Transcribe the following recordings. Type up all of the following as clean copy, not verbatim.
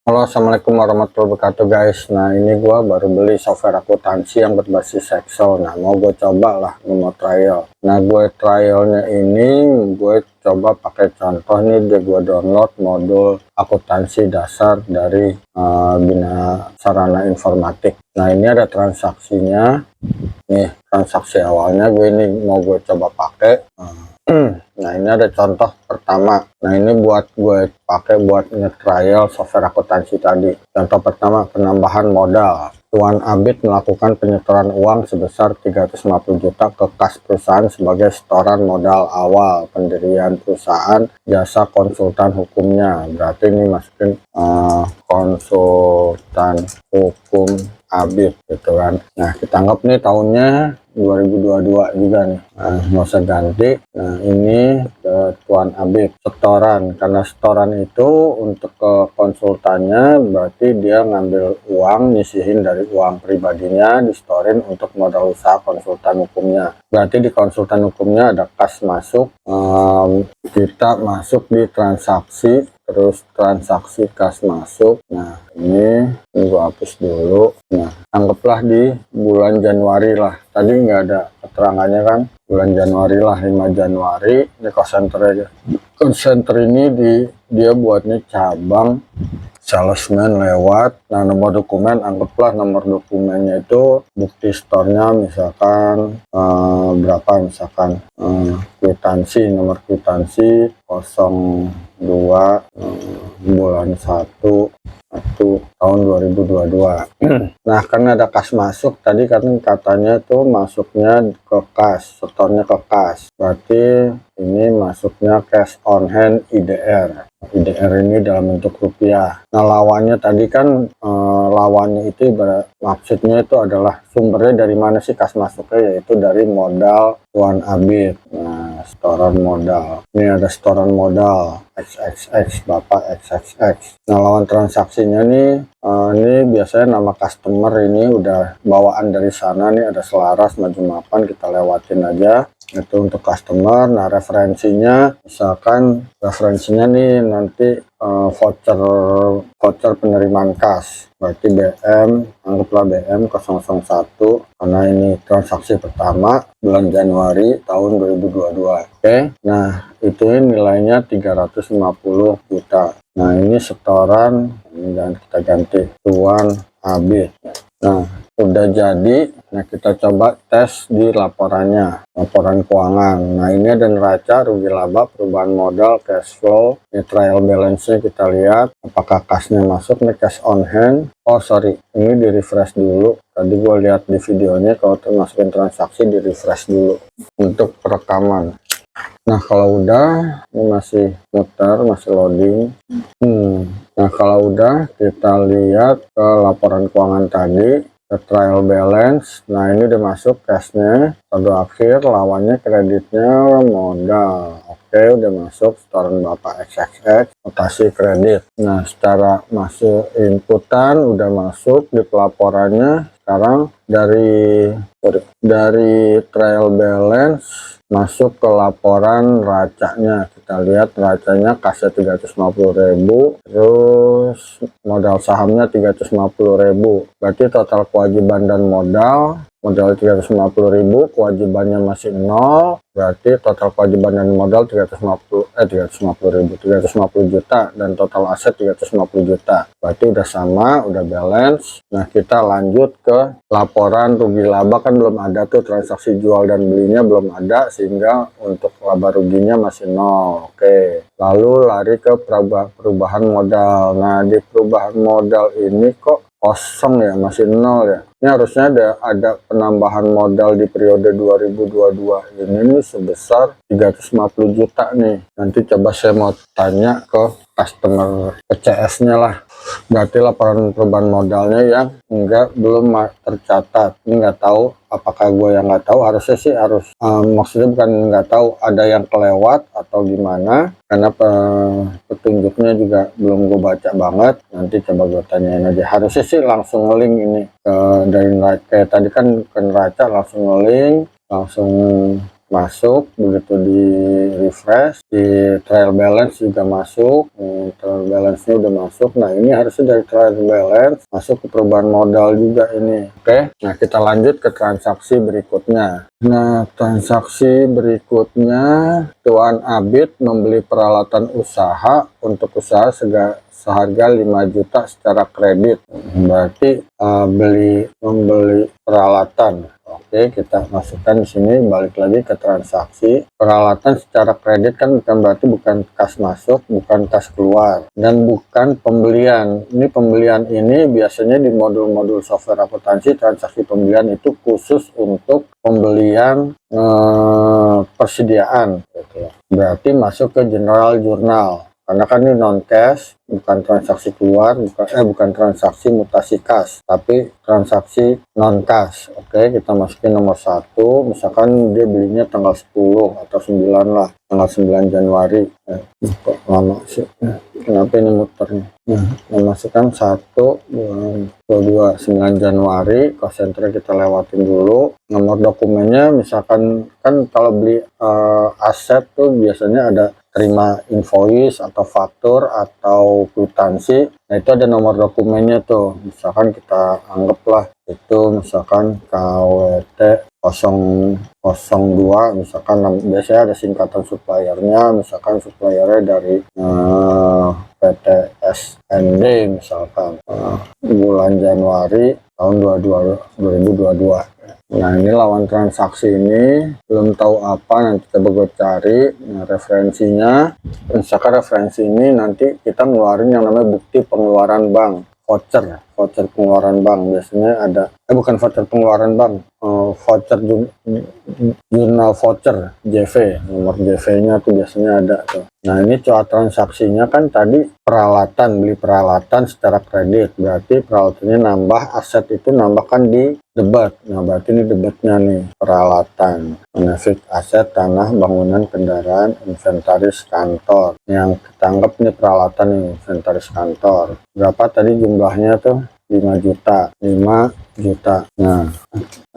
Halo, assalamualaikum warahmatullahi wabarakatuh guys. Nah, ini gua baru beli software akuntansi yang berbasis Excel. Nah, mau gue coba lah, mau trial. Nah, gue trialnya ini gue coba pakai contoh nih, dia gue download modul akuntansi dasar dari Bina Sarana Informatik. Nah, ini ada transaksinya. Nih, transaksi awalnya gue ini mau gue coba pakai. Nah, ini ada contoh pertama. Nah, ini buat gue pakai buat nge-trial software akuntansi tadi. Contoh pertama, penambahan modal. Tuan Abid melakukan penyetoran uang sebesar 350 juta ke kas perusahaan sebagai setoran modal awal pendirian perusahaan jasa konsultan hukumnya. Berarti ini masukin konsultan hukum Abid gitu kan. Nah, kita anggap nih tahunnya 2022 juga nih. Nah, nggak usah ganti. Nah, ini ke Tuan Abid setoran, karena setoran itu untuk ke konsultannya berarti dia ngambil uang, nyisihin dari uang pribadinya, disetorin untuk modal usaha konsultan hukumnya. Berarti di konsultan hukumnya ada kas masuk, kita masuk di transaksi, terus transaksi kas masuk. Nah, ini gua hapus dulu. Nah, anggaplah di bulan Januari lah. Tadi nggak ada keterangannya kan, bulan Januari lah, 5 Januari. Ini cost center aja. Cost center ini dia buatnya cabang salesman lewat. Nah, nomor dokumen, anggaplah nomor dokumennya itu bukti store-nya misalkan berapa, misalkan kwitansi, nomor kwitansi 02 bulan 1 tahun 2022. Nah, karena ada kas masuk tadi kan, katanya tuh masuknya ke kas, setornya ke kas. Berarti ini masuknya cash on hand IDR. IDR ini dalam bentuk rupiah. Nah, lawannya tadi kan lawannya itu maksudnya itu adalah sumbernya dari mana sih kas masuknya, yaitu dari modal Tuan Abid. Nah, setoran modal. Ini ada setoran modal XXX, Bapak XXX. Nah, lawan transaksinya nih, ini biasanya nama customer ini udah bawaan dari sana nih, ada selaras maju mapan, kita lewatin aja. Itu untuk customer. Nah, referensinya misalkan nih nanti voucher penerimaan kas, berarti BM, anggaplah BM 001, karena ini transaksi pertama bulan Januari tahun 2022. Oke, nah itu nilainya 350 juta. Nah, ini setoran, ini kita ganti Tuan Abid. Nah, udah jadi. Nah, kita coba tes di laporan keuangan. Nah, ini ada neraca, rugi laba, perubahan modal, cash flow. Ini trial balance-nya kita lihat apakah kasnya masuk. Nih cash on hand. Oh sorry, ini di refresh dulu. Tadi gue lihat di videonya kalau masukin transaksi di refresh dulu untuk perekaman. Nah, kalau udah, ini masih muter, masih loading. Nah, kalau udah, kita lihat ke laporan keuangan tadi, ke trial balance. Nah, ini udah masuk cashnya, saldo akhir, lawannya kreditnya modal. Oke, udah masuk setoran Bapak XXX, notasi kredit. Nah, secara masuk inputan udah masuk di pelaporannya. Sekarang dari trial balance masuk ke laporan racanya. Kita lihat racanya kasnya 350.000, terus modal sahamnya 350.000. Berarti total kewajiban dan modal 350.000, kewajibannya masih 0. Berarti total kewajiban dan modal 350 juta, dan total aset 350 juta. Berarti udah sama, udah balance. Nah, kita lanjut ke laporan rugi laba, kan belum ada tuh, transaksi jual dan belinya belum ada, sehingga untuk laba ruginya masih 0. Oke, lalu lari ke perubahan modal. Nah, di perubahan modal ini kok kosong ya, masih 0 ya. Ini harusnya ada penambahan modal di periode 2022 ini sebesar 350 juta nih. Nanti coba saya mau tanya ke customer CS-nya lah. Berarti laporan perubahan modalnya yang belum tercatat. Ini nggak tahu, apakah gue yang nggak tahu, harusnya sih harus, maksudnya bukan nggak tahu, ada yang kelewat atau gimana, karena petunjuknya juga belum gue baca banget. Nanti coba gue tanyain aja. Harusnya sih langsung link ini dari kayak tadi kan ke neraca, langsung link, langsung masuk, begitu di refresh, di trial balance juga masuk, trial balance-nya udah masuk. Nah ini harusnya dari trial balance masuk ke perubahan modal juga ini. Oke, nah kita lanjut ke transaksi berikutnya. Nah transaksi berikutnya, Tuan Abid membeli peralatan usaha untuk usaha seharga 5 juta secara kredit. Berarti membeli peralatan. Oke, kita masukkan di sini, balik lagi ke transaksi. Peralatan secara kredit kan bukan kas masuk, bukan kas keluar, dan bukan pembelian. Ini pembelian ini biasanya di modul-modul software akuntansi, transaksi pembelian itu khusus untuk pembelian persediaan. Berarti masuk ke general journal. Karena kan ini non cash, bukan transaksi keluar, bukan transaksi mutasi kas, tapi transaksi non cash. Oke, kita masukin nomor 1, misalkan dia belinya tanggal 10 atau 9 lah, tanggal 9 Januari. Kok lama sih? Kenapa ini muternya? Nah, masukkan 1 bulan 22 9 Januari, cost center kita lewatin dulu. Nomor dokumennya misalkan kan kalau beli aset tuh biasanya ada terima invoice atau faktur atau kwitansi. Nah itu ada nomor dokumennya tuh, misalkan kita anggaplah itu misalkan KWT 002, misalkan biasanya ada singkatan suppliernya, misalkan suppliernya dari PT SND misalkan, bulan Januari tahun 2022. Nah ini lawan transaksi ini belum tahu apa, nanti coba gue cari. Nah, referensinya, misalkan referensi ini nanti kita ngeluarin yang namanya bukti pengeluaran bank, voucher pengeluaran bank. Biasanya ada bukan voucher pengeluaran bank, voucher jurnal voucher JV, nomor JV-nya tuh biasanya ada tuh. Nah ini coba transaksinya kan tadi beli peralatan secara kredit, berarti peralatannya nambah, aset itu nambahkan di debat. Nah berarti ini debatnya nih, peralatan, benefit aset, tanah, bangunan, kendaraan, inventaris kantor. Yang kita anggap ini peralatan nih, inventaris kantor. Berapa tadi jumlahnya tuh? 5 juta. Nah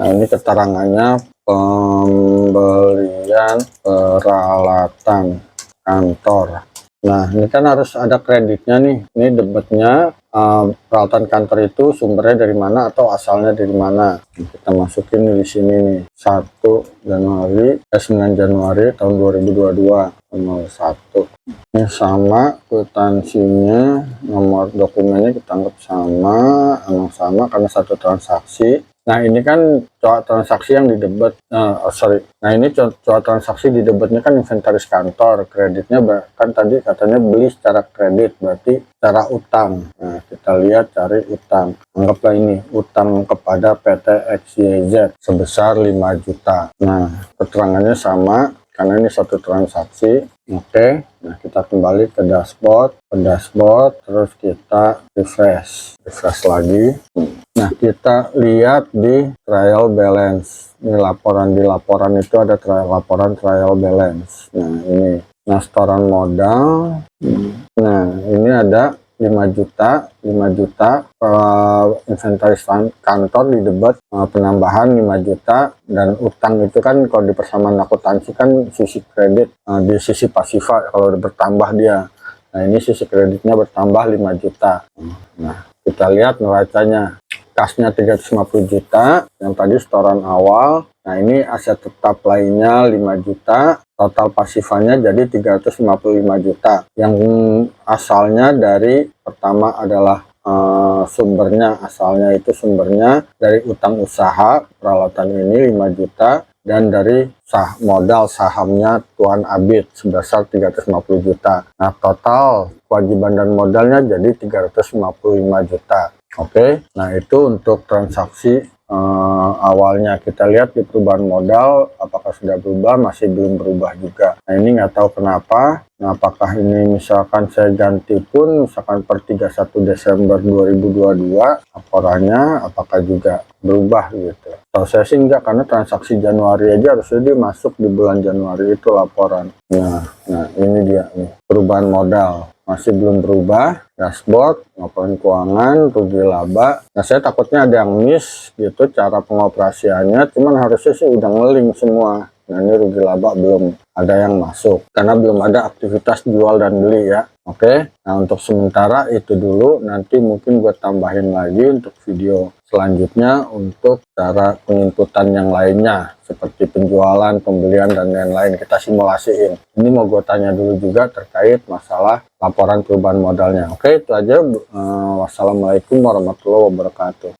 ini keterangannya, pembelian peralatan kantor. Nah ini kan harus ada kreditnya nih, ini debitnya. Peralatan kantor itu sumbernya dari mana atau asalnya dari mana, kita masukin di sini nih, 9 Januari tahun 2022, nomor 1 ini sama, kwitansinya, nomor dokumennya kita anggap sama karena satu transaksi. Nah ini kan coba transaksi yang didebat, nah ini coba transaksi di debatnya kan inventaris kantor, kreditnya kan tadi katanya beli secara kredit, berarti secara utang. Nah kita lihat, cari utang, anggaplah ini utang kepada PT XYZ sebesar 5 juta. Nah keterangannya sama karena ini satu transaksi. Oke, nah kita kembali ke dashboard, terus kita refresh lagi. Nah kita lihat di trial balance, ini laporan, di laporan itu ada laporan trial balance. Nah ini, nah setoran modal, nah ini ada 5 juta, inventaris kantor di debat, penambahan 5 juta, dan utang itu kan kalau di persamaan akuntansi kan sisi kredit, di sisi pasifa kalau bertambah dia. Nah ini sisi kreditnya bertambah 5 juta. Nah kita lihat neracanya, kasnya 350 juta, yang tadi setoran awal. Nah ini aset tetap lainnya 5 juta, total pasifannya jadi 355 juta. Yang asalnya dari, pertama adalah asalnya dari utang usaha, peralatan ini 5 juta, dan dari modal sahamnya Tuan Abid sebesar 350 juta. Nah total kewajiban dan modalnya jadi 355 juta. Oke, nah itu untuk transaksi awalnya. Kita lihat di perubahan modal, apakah sudah berubah, masih belum berubah juga. Nah ini nggak tahu kenapa. Nah apakah ini misalkan saya ganti pun, misalkan per 31 Desember 2022 laporannya, apakah juga berubah gitu. Kalau saya sih enggak, karena transaksi Januari aja harusnya dia masuk di bulan Januari itu laporan. Nah ini dia nih, perubahan modal masih belum berubah. Dashboard, laporan keuangan, rugi laba. Nah saya takutnya ada yang miss gitu cara pengoperasiannya, cuman harusnya sih udah ngeling semua. Nah ini rugi laba belum ada yang masuk karena belum ada aktivitas jual dan beli ya. Oke, nah untuk sementara itu dulu, nanti mungkin gue tambahin lagi untuk video selanjutnya untuk cara penginputan yang lainnya seperti penjualan, pembelian dan lain-lain, kita simulasiin. Ini mau gue tanya dulu juga terkait masalah laporan perubahan modalnya. Oke, itu aja. Wassalamualaikum warahmatullahi wabarakatuh.